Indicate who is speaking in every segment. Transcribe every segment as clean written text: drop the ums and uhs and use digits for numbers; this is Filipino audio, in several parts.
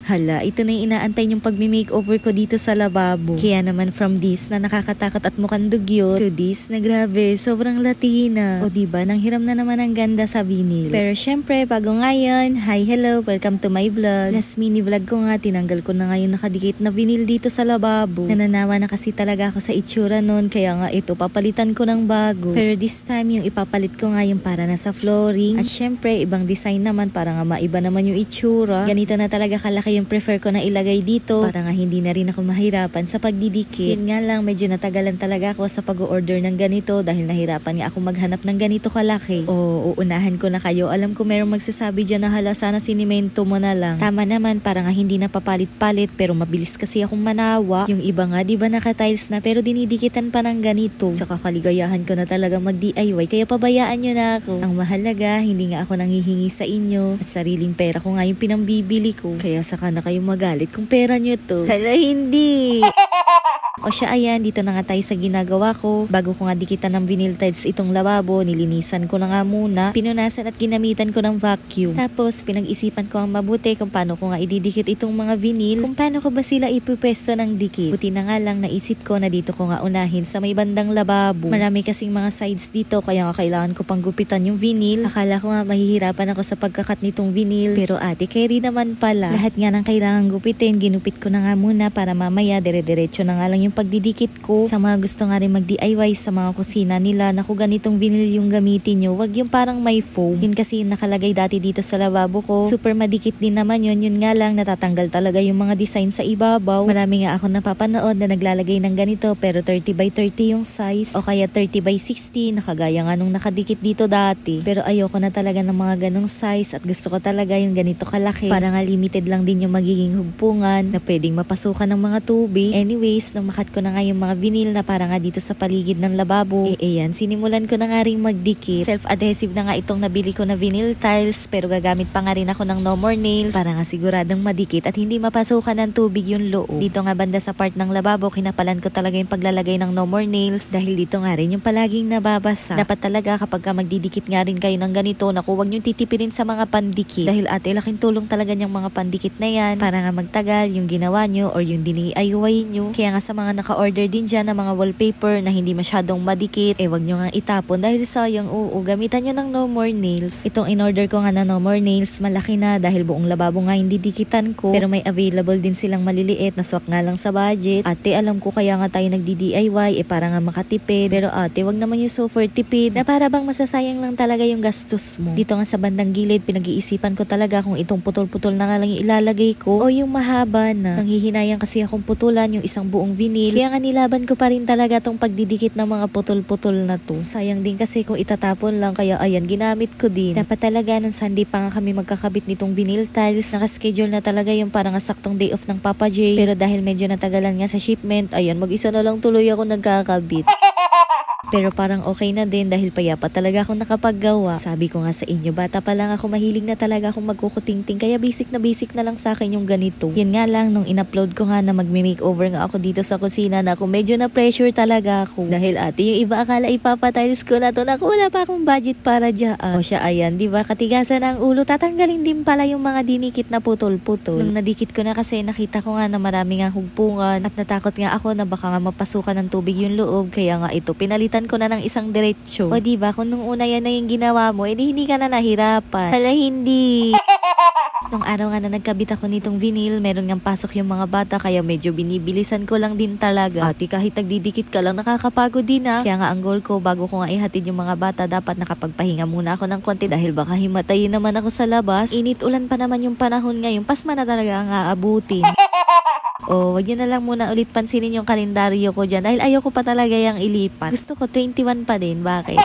Speaker 1: Hala, ito na yung inaantay yung pagmi-makeover ko dito sa lababo. Kaya naman from this na nakakatakot at mukhang dugyot to this na grabe, sobrang Latina. O diba, nang hiram na naman ang ganda sa vinyl. Pero syempre, bago ngayon, hi, hello, welcome to my vlog. Last mini vlog ko nga, tinanggal ko na ngayon nakadikit na vinyl dito sa lababo. Nananawa na kasi talaga ako sa itsura nun, kaya nga ito, papalitan ko ng bago. Pero this time, yung ipapalit ko nga yung para na sa flooring. At syempre, ibang design naman, para nga maiba naman yung itsura. Ganito na talaga kalaki yung prefer ko na ilagay dito para nga hindi na rin ako mahirapan sa pagdidikit. Yun nga lang, medyo natagalan talaga ako sa pag-order ng ganito dahil nahirapan nga ako maghanap ng ganito kalaki. O uunahan ko na kayo. Alam ko merong magsasabi dyan na hala, sana sinimento mo na lang. Tama naman, para nga hindi na papalit-palit, pero mabilis kasi akong manawa. Yung iba nga, diba naka-tiles na pero dinidikitan pa ng ganito. Sa kakaligayahan ko na talaga mag-DIY, kaya pabayaan nyo na ako. Ang mahalaga, hindi nga ako nanghihingi sa inyo at sariling pera ko nga yung pinambibili ko. Kaya saka na kayo magalit kung pera nyo to. Hala, hindi! O siya, ayan, dito na nga tayo sa ginagawa ko. Bago ko nga dikitan ng vinyl tiles itong lababo, nilinisan ko na nga muna. Pinunasan at ginamitan ko ng vacuum. Tapos, pinag-isipan ko ang mabuti kung paano ko nga ididikit itong mga vinyl. Kung paano ko ba sila ipupwesto ng dikit. Buti na nga lang, naisip ko na dito ko nga unahin sa may bandang lababo. Marami kasing mga sides dito, kaya nga kailangan ko pang gupitan yung vinyl. Akala ko nga mahihirapan ako sa pagkakat nitong vinyl. Pero ate, carry naman pala. Lahat nga ng kailangan gupitin, ginupit ko na nga muna para mamaya dire-diretso na nga lang yung pagdidikit ko. Sa mga gusto nga rin mag-DIY sa mga kusina nila, naku, ganitong vinyl yung gamitin nyo. Wag yung parang may foam. Yun kasi yung nakalagay dati dito sa lababo ko. Super madikit din naman yun. Yun nga lang, natatanggal talaga yung mga design sa ibabaw. Marami nga ako napapanood na naglalagay ng ganito pero 30 by 30 yung size o kaya 30 by 60, nakagaya nga nung nakadikit dito dati. Pero ayoko na talaga ng mga ganong size at gusto ko talaga yung ganito kalaki. Para nga limited lang din yung magiging hugpungan na pwedeng mapasukan ng mga tubig. Anyways, nung makat ko na nga yung mga vinyl na para nga dito sa paligid ng lababo, ayan, sinimulan ko na nga rin magdikit. Self-adhesive na nga itong nabili ko na vinyl tiles, pero gagamit pa nga rin ako ng no more nails para nga siguradong madikit at hindi mapasukan ng tubig yung loob. Dito nga banda sa part ng lababo, kinapalan ko talaga yung paglalagay ng no more nails dahil dito nga rin yung palaging nababasa. Dapat talaga kapag ka magdidikit nga rin kayo ng ganito, naku, huwag nyo titipirin sa mga pandikit dahil ate, laking tulong talaga niyang mga pandikit na yan para nga magtagal yung ginawa nyo or yung DIY nyo. Kaya nga sa mga naka-order din dyan ng mga wallpaper na hindi masyadong madikit, wag nyo nga itapon dahil sayang. Gamitan nyo ng no more nails. Itong in-order ko nga na no more nails, malaki na dahil buong lababo nga hindi dikitan ko, pero may available din silang maliliit na swak nga lang sa budget. Ate, alam ko kaya nga tayo nagdi-DIY para nga makatipid, pero ate, wag naman yung super tipid na para bang masasayang lang talaga yung gastos mo. Dito nga sa bandang gilid, pinag-iisipan ko talaga kung itong putol-putol na nga lang yung ilalagay ko o yung mahaba na. Nanghihinayang kasi akong putulan yung isang buong vinyl, kaya nga nilaban ko pa rin talaga tong pagdidikit ng mga putol-putol na to. Sayang din kasi kung itatapon lang, kaya ayan, ginamit ko din. Dapat talaga nung Sunday pa nga kami magkakabit nitong vinyl tiles, nakaschedule na talaga yung parang saktong day off ng Papa J, pero dahil medyo natagalan nga sa shipment, ayan, mag-isa na lang tuloy ako nagkakabit. Pero parang okay na din dahil payapa talaga akong nakapaggawa. Sabi ko nga sa inyo, bata pa lang ako, mahilig na talaga akong magkukutingting, kaya basic na lang sa akin yung ganito. Yan nga lang, nung in-upload ko nga na magme-makeover nga ako dito sa kusina, na ako medyo na pressure talaga ako. Dahil ate, yung iba akala ipapatiles ko na to, naku, wala pa akong budget para dyan. O siya, ayan, diba, katigasan ang ulo, tatanggalin din pala yung mga dinikit na putol-putol. Nung nadikit ko na kasi, nakita ko nga na marami nga hugpungan at natakot nga ako na baka nga mapasukan ng tubig yung loob, kaya nga ito, pinalitan ko na ng isang diretsyo. O diba, kung nung una yan na yung ginawa mo, edi hindi ka na nahirapan. Hala, hindi. Nung araw nga na nagkabit ako nitong vinyl, meron ngang pasok yung mga bata, kaya medyo binibilisan ko lang din talaga. Ate, kahit nagdidikit ka lang, nakakapagod din na. Kaya nga ang goal ko, bago ko nga ihatid yung mga bata, dapat nakapagpahinga muna ako ng konti dahil baka himatayin naman ako sa labas. Init ulan pa naman yung panahon ngayon, pasma na talaga ang aabutin. Wag nyo na lang muna ulit pansinin yung kalendaryo ko dyan dahil ayoko pa talaga yung ilipat. Gusto ko 21 pa din. Bakit?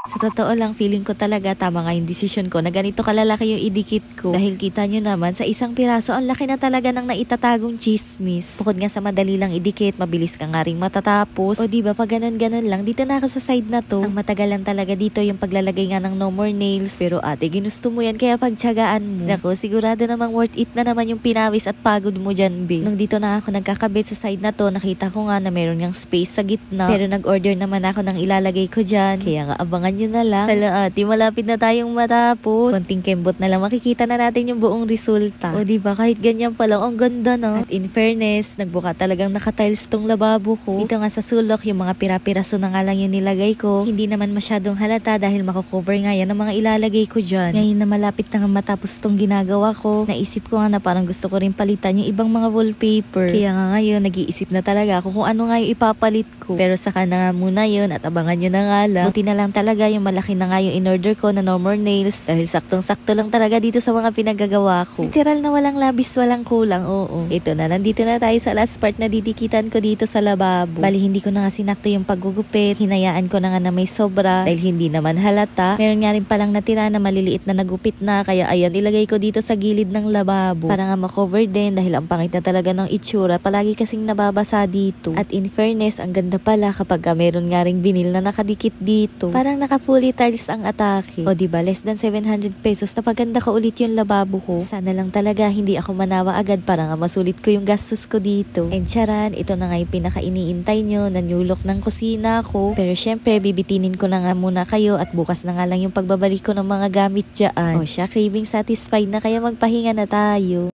Speaker 1: Sa totoo lang, feeling ko talaga tama nga yung desisyon ko na ganito kalalaki yung idikit ko. Dahil kita nyo naman, sa isang piraso, ang laki na talaga ng naitatagong chismis. Bukod nga sa madali lang idikit, mabilis ka nga rin matatapos. O diba, pag ganun-ganun lang, dito na ako sa side na to. Ang matagalan talaga dito yung paglalagay nga ng no more nails. Pero ate, ginusto mo yan, kaya pagtsagaan mo. Naku, sigurado namang worth it na naman yung pinawis at pagod mo dyan, be. Nung dito na ako nagkakabit sa side na to, nakita ko nga na meron yung space sa gitna. Pero nag-order naman ako ng ilalagay ko dyan. Kaya nga, abangan nyo na lang. Hala ate, malapit na tayong matapos. Konting kembot na lang, makikita na natin yung buong resulta. O diba, kahit ganyan pa lang, ang ganda no? At in fairness, nagbuka talagang naka-tiles tong lababo ko. Dito nga sa sulok, yung mga pira-piraso na nga lang yung nilagay ko. Hindi naman masyadong halata dahil mako-cover nga yan ang mga ilalagay ko dyan. Ngayon na malapit na nga matapos tong ginagawa ko, naisip ko nga na parang gusto ko rin palitan yung ibang mga wallpaper. Kaya nga ngayon, nag-iisip na talaga ako kung ano nga yung ipapalit ko. Pero saka na nga muna yun at abangan nyo na nga lang. Buti na lang talaga yung malaki na nga yung in-order ko na No More Nails dahil saktong-sakto lang talaga dito sa mga pinagagawa ko. Literal na walang labis, walang kulang, oo. Ito na, nandito na tayo sa last part na didikitan ko dito sa lababo. Bali, hindi ko na nga sinakto yung paggugupit. Hinayaan ko na nga na may sobra dahil hindi naman halata. Meron nga rin palang natira na maliliit na nagupit na, kaya ayan, ilagay ko dito sa gilid ng lababo para nga makover din dahil ang pangit na talaga ng itsura. Palagi kasing nababasa dito. At in fairness, ang ganda pala kapag meron nga ring vinyl na nakadikit dito. Parang naka-fully tiles ang atake. O diba, less than 700 pesos, napaganda ko ulit yung lababo ko. Sana lang talaga hindi ako manawa agad para nga masulit ko yung gastos ko dito. And charan, ito na nga yung pinaka-iniintay nyo, nanyulok ng kusina ko. Pero syempre, bibitinin ko na nga muna kayo at bukas na nga lang yung pagbabalik ko ng mga gamit dyan. O siya, craving satisfied na, kaya magpahinga na tayo.